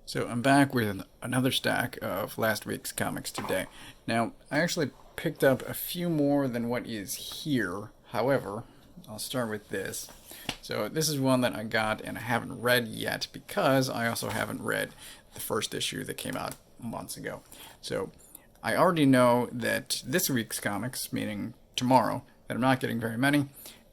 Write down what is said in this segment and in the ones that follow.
So I'm back with another stack of last week's comics today. Now, I actually picked up a few more than what is here. However, I'll start with this. So this is one that I got and I haven't read yet because I also haven't read the first issue that came out months ago. So I already know that this week's comics, meaning tomorrow, that I'm not getting very many.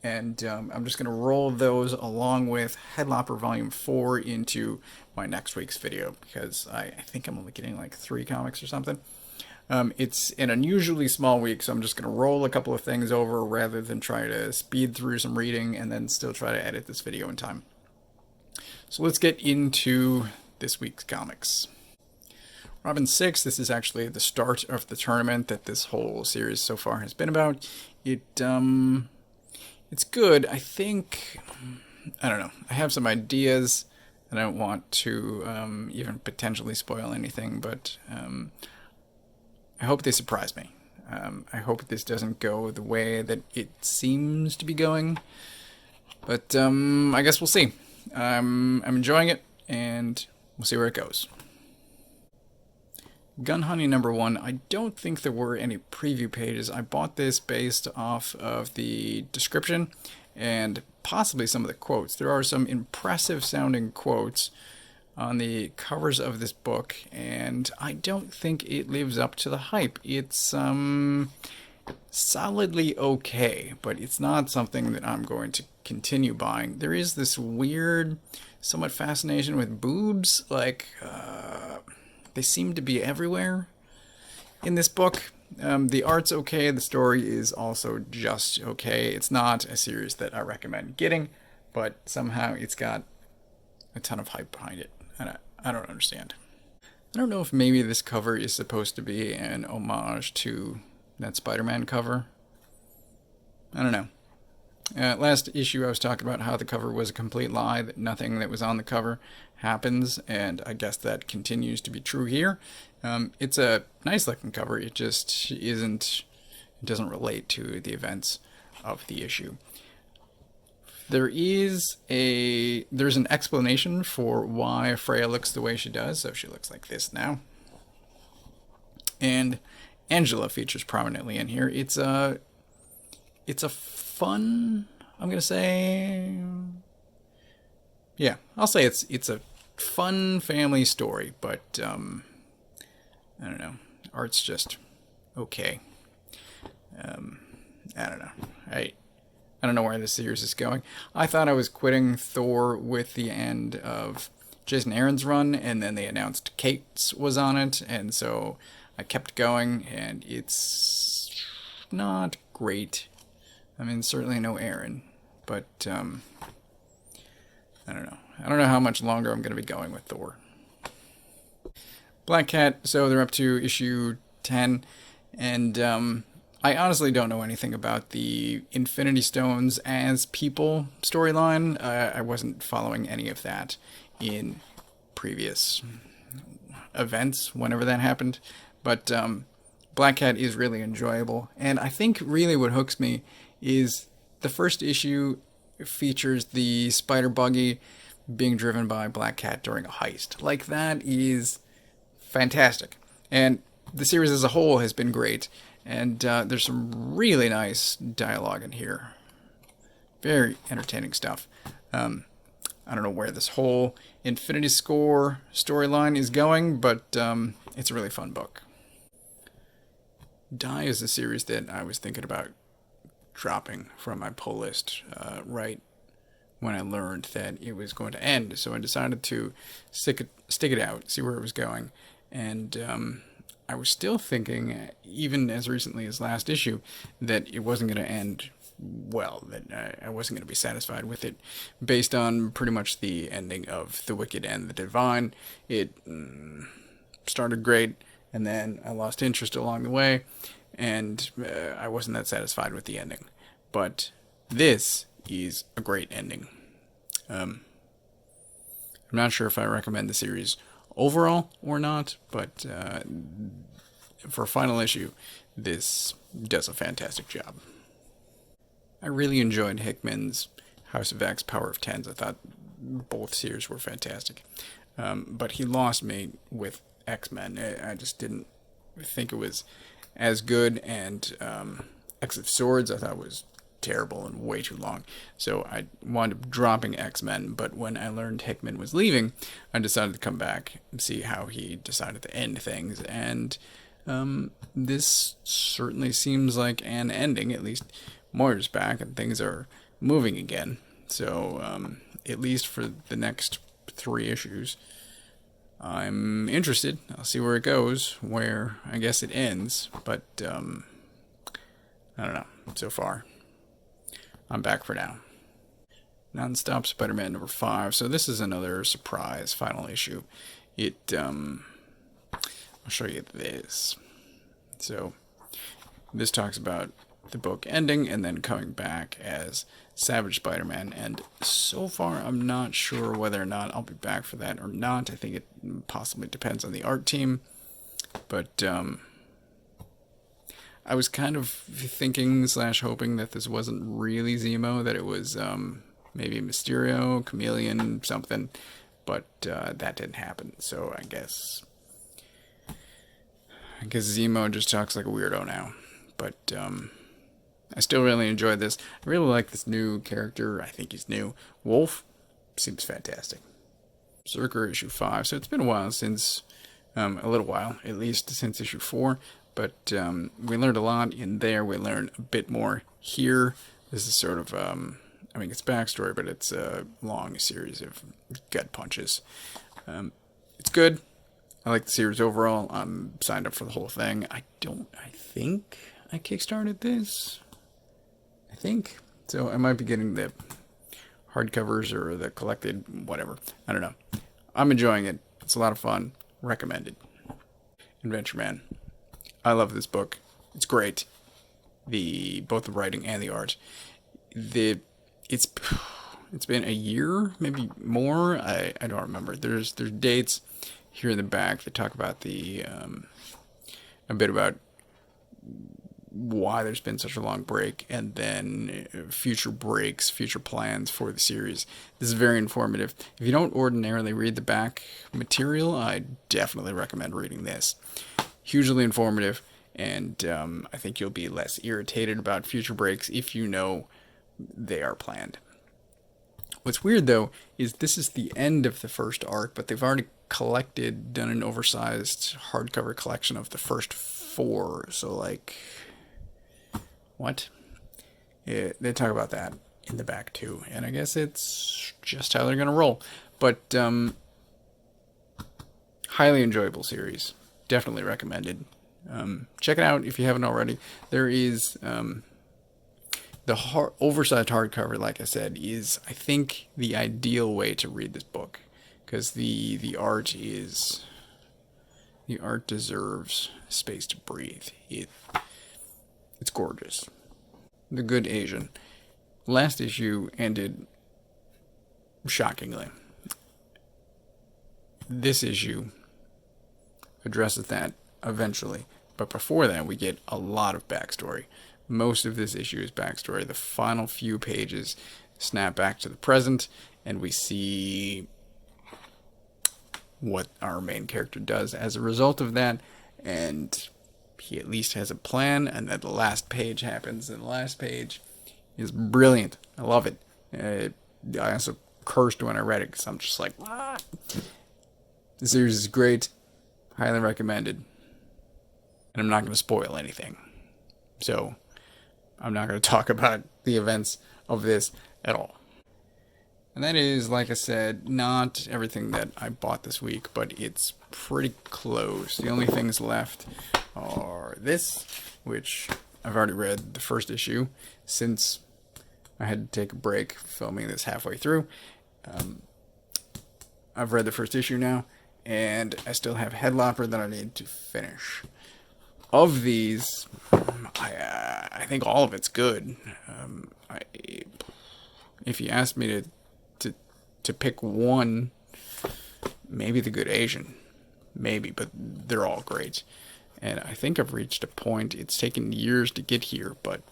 And I'm just going to roll those along with Headlopper Volume 4 into my next week's video because I think I'm only getting like 3 comics or something. It's an unusually small week, so I'm just going to roll a couple of things over rather than try to speed through some reading and then still try to edit this video in time. So let's get into this week's comics. Robin 6, this is actually the start of the tournament that this whole series so far has been about. It's good. I think, I don't know. I have some ideas. I don't want to even potentially spoil anything, but I hope they surprise me. I hope this doesn't go the way that it seems to be going, but I guess we'll see. I'm enjoying it, and we'll see where it goes. Gun Honey number 1, I don't think there were any preview pages. I bought this based off of the description and possibly some of the quotes. There are some impressive sounding quotes on the covers of this book, and I don't think it lives up to the hype. It's solidly okay, but it's not something that I'm going to continue buying. There is this weird, somewhat fascination with boobs, like they seem to be everywhere in this book. The art's okay, the story is also just okay. It's not a series that I recommend getting, but somehow it's got a ton of hype behind it, and I don't understand. I don't know if maybe this cover is supposed to be an homage to that Spider-Man cover. I don't know. Last issue I was talking about how the cover was a complete lie, that nothing that was on the cover happens, and I guess that continues to be true here. It's a nice looking cover, it just isn't, it doesn't relate to the events of the issue. There's an explanation for why Freya looks the way she does, so she looks like this now. And Angela features prominently in here. It's a fun, I'm gonna say, yeah, I'll say it's a fun family story, but I don't know, art's just okay. I don't know, I don't know where this series is going. I thought I was quitting Thor with the end of Jason Aaron's run, and then they announced Kate's was on it, and so I kept going, and it's not great. I mean, certainly no Aaron, but I don't know. I don't know how much longer I'm going to be going with Thor. Black Cat, so they're up to issue 10, and I honestly don't know anything about the Infinity Stones as people storyline. I wasn't following any of that in previous events, whenever that happened, but Black Cat is really enjoyable, and I think really what hooks me is the first issue features the spider buggy being driven by Black Cat during a heist. Like, that is fantastic. And the series as a whole has been great, and there's some really nice dialogue in here. Very entertaining stuff. I don't know where this whole Infinity Score storyline is going, but it's a really fun book. Die is a series that I was thinking about dropping from my pull list right when I learned that it was going to end, so I decided to stick it out, see where it was going, and I was still thinking, even as recently as last issue, that it wasn't going to end well, that I wasn't going to be satisfied with it based on pretty much the ending of The Wicked and the Divine. It started great, and then I lost interest along the way, and I wasn't that satisfied with the ending. But this is a great ending. I'm not sure if I recommend the series overall or not, but for a final issue, this does a fantastic job. I really enjoyed Hickman's House of X, Power of Tens. I thought both series were fantastic. but he lost me with X-Men. I just didn't think it was as good, and X of Swords I thought was terrible and way too long. So I wound up dropping X-Men, but when I learned Hickman was leaving, I decided to come back and see how he decided to end things, and this certainly seems like an ending. At least Moira's back and things are moving again. So at least for the next 3 issues, I'm interested. I'll see where it goes, where I guess it ends, but I don't know. So far, I'm back for now. Non-Stop Spider-Man number 5. So this is another surprise final issue. I'll show you this. So this talks about the book ending and then coming back as Savage Spider-Man, and so far I'm not sure whether or not I'll be back for that or not. I think it possibly depends on the art team, but I was kind of thinking / hoping that this wasn't really Zemo, that it was maybe Mysterio, Chameleon, something, but that didn't happen. So I guess Zemo just talks like a weirdo now. But I still really enjoyed this. I really like this new character. I think he's new. Wolf seems fantastic. BRZRKR issue 5. So it's been a while since, a little while, at least since issue 4. But we learned a lot in there. We learned a bit more here. This is sort of, I mean, it's backstory, but it's a long series of gut punches. It's good. I like the series overall. I'm signed up for the whole thing. I think I kickstarted this. I think. So I might be getting the hardcovers or the collected, whatever. I don't know. I'm enjoying it. It's a lot of fun. Recommended. Adventureman. I love this book. It's great. Both the writing and the art. It's been a year, maybe more. I don't remember. There's dates here in the back that talk about a bit about why there's been such a long break, and then future breaks, future plans for the series. This is very informative. If you don't ordinarily read the back material, I definitely recommend reading this. Hugely informative, and I think you'll be less irritated about future breaks if you know they are planned. What's weird, though, is this is the end of the first arc, but they've already done an oversized hardcover collection of the first 4. So, like, what? Yeah, they talk about that in the back, too. And I guess it's just how they're going to roll. But, highly enjoyable series. Definitely recommended. Check it out if you haven't already. There is the oversized hardcover, like I said, is, I think, the ideal way to read this book, because the art deserves space to breathe. It's gorgeous. The Good Asian. Last issue ended shockingly. This issue addresses that eventually, but before that we get a lot of backstory. Most of this issue is backstory. The final few pages snap back to the present, and we see what our main character does as a result of that, and he at least has a plan, and then the last page happens, and the last page is brilliant. I love it. I also cursed when I read it, because I'm just like, ah! The series is great. Highly recommended. And I'm not going to spoil anything. So, I'm not going to talk about the events of this at all. And that is, like I said, not everything that I bought this week, but it's pretty close. The only things left are this, which I've already read the first issue, since I had to take a break filming this halfway through. I've read the first issue now, and I still have Headlopper that I need to finish. Of these, I think all of it's good. If you asked me to pick one, maybe The Good Asian, maybe, but they're all great. And I think I've reached a point. It's taken years to get here, but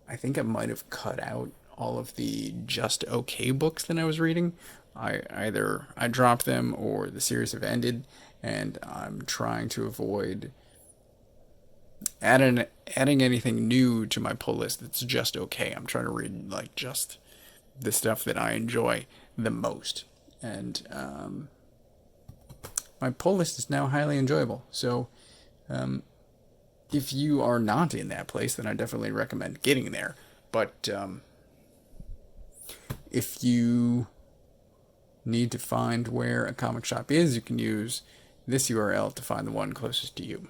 I think I might have cut out all of the just okay books that I was reading. I dropped them or the series have ended, and I'm trying to avoid adding anything new to my pull list that's just okay. I'm trying to read like just the stuff that I enjoy the most, and my pull list is now highly enjoyable. So if you are not in that place, then I definitely recommend getting there. But if you need to find where a comic shop is, you can use this URL to find the one closest to you.